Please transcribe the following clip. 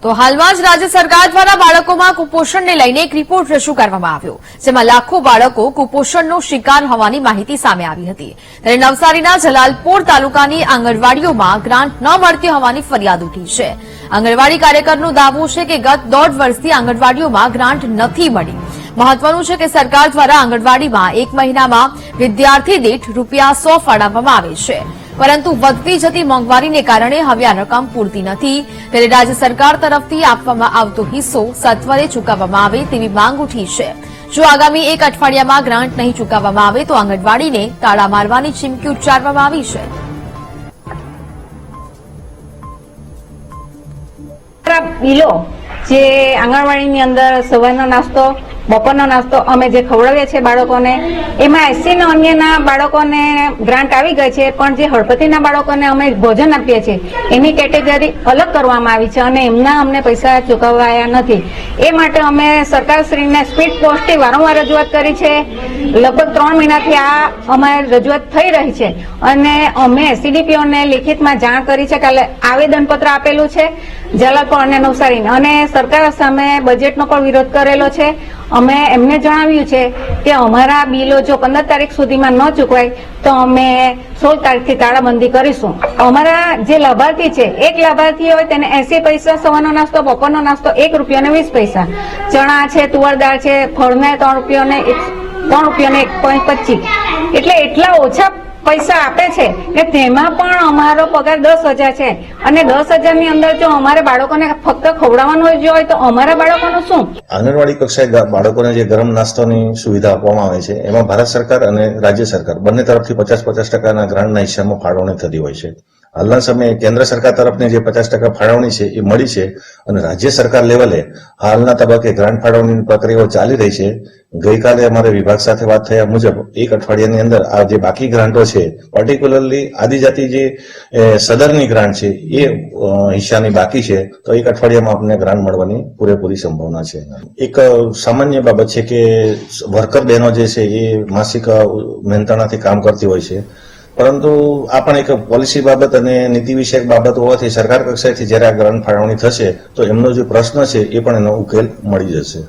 તો હાલમાં જ રાજ્ય સરકાર દ્વારા બાળકોમાં કુપોષણને લઈને એક રિપોર્ટ રજૂ કરવામાં આવ્યો, જેમાં લાખો બાળકો કુપોષણનો શિકાર હોવાની માહિતી સામે આવી હતી। ત્યારે નવસારીના જલાલપોર તાલુકાની આંગણવાડીઓમાં ગ્રાન્ટ ન મળતી હોવાની ફરિયાદ ઉઠી છે। આંગણવાડી કાર્યકરનો દાવો છે કે ગત 1.5 વર્ષથી આંગણવાડીઓમાં ગ્રાન્ટ નથી મળી। મહત્વનું છે કે સરકાર દ્વારા આંગણવાડીમાં એક મહિનામાં વિદ્યાર્થી દીઠ ₹100 ફાળવવામાં આવે છે, પરંતુ વધતી જતી મોંઘવારીને કારણે હવે આ રકમ પૂરતી નથી। ત્યારે રાજ્ય સરકાર તરફથી આપવામાં આવતો હિસ્સો સત્વરે ચૂકવવામાં આવે તેવી માંગ ઉઠી છે। જો આગામી એક અઠવાડિયામાં ગ્રાન્ટ નહીં ચૂકવવામાં આવે તો આંગણવાડીને તાળા મારવાની ચીમકી ઉચ્ચારવામાં આવી છે। બિલો જે આંગણવાડીની અંદર સવારનો નાસ્તો, બપોરનો નાસ્તો અમે જે ખવડાવીએ છીએ બાળકોને, એમાં SC અને અન્યના બાળકોને ગ્રાન્ટ આવી ગઈ છે, પણ જે હળપતિના બાળકોને અમે ભોજન આપીએ છીએ એની કેટેગરી અલગ કરવામાં આવી છે અને એમના અમને પૈસા ચૂકવાયા નથી। એ માટે અમે સરકારશ્રીને સ્પીડ પોસ્ટથી વારંવાર રજૂઆત કરી છે। લગભગ 3 મહિનાથી આ અમારી રજૂઆત થઈ રહી છે અને અમે SCDPOને લિખિતમાં જાણ કરી છે, કાલે આવેદનપત્ર આપેલું છે જલાલપોર અને નવસારીને, અને સરકાર સામે બજેટનો પણ વિરોધ કરેલો છે। અમે એમને જણાવ્યું છે કે અમારા બિલો જો 15 તારીખ સુધીમાં ન ચૂકવાય તો અમે 16 તારીખથી તાળાબંધી કરીશું। અમારા જે લાભાર્થી છે, એક લાભાર્થી હોય તેને 80 પૈસા સવારનો નાસ્તો, બપોરનો નાસ્તો ₹1.20, ચણા છે, તુવર દાળ છે, ફળને ₹3.125, એટલે એટલા ઓછા પૈસા આપે છે કે તેમાં પણ અમારો પગાર 10,000 છે અને 10,000 ની અંદર જો અમારે બાળકોને ફક્ત ખવડાવવાનું હોય તો અમારા બાળકોનું શું? આંગણવાડી કક્ષાએ બાળકોને જે ગરમ નાસ્તાની સુવિધા આપવામાં આવે છે એમાં ભારત સરકાર અને રાજ્ય સરકાર બંને તરફથી 50-50% ગ્રાન્ટના હિસ્સામાં ફાળવણી થતી હોય છે। હાલના સમયે કેન્દ્ર સરકાર તરફની જે 50% ફાળવણી છે એ મળી છે અને રાજ્ય સરકાર લેવલે હાલના તબક્કે ગ્રાન્ટ ફાળવણીની પ્રક્રિયાઓ ચાલી રહી છે। ગઈકાલે અમારે વિભાગ સાથે વાત થયા મુજબ એક અઠવાડિયાની અંદર આ જે બાકી ગ્રાન્ટો છે, પર્ટિક્યુલરલી આદિજાતિ જે સદરની ગ્રાન્ટ છે એ હિસ્સાની બાકી છે, તો એક અઠવાડિયામાં આપણને ગ્રાન્ટ મળવાની પૂરેપૂરી સંભાવના છે। એક સામાન્ય બાબત છે કે વર્કર બહેનો જે છે એ માસિક મહેનતાણાથી કામ કરતી હોય છે, પરંતુ આ પણ એક પોલિસી બાબત અને નીતિ વિષયક બાબત હોવાથી સરકાર કક્ષાએથી જ્યારે આ ગ્રાન્ટ ફાળવણી થશે તો એમનો જે પ્રશ્ન છે એ પણ એનો ઉકેલ મળી જશે।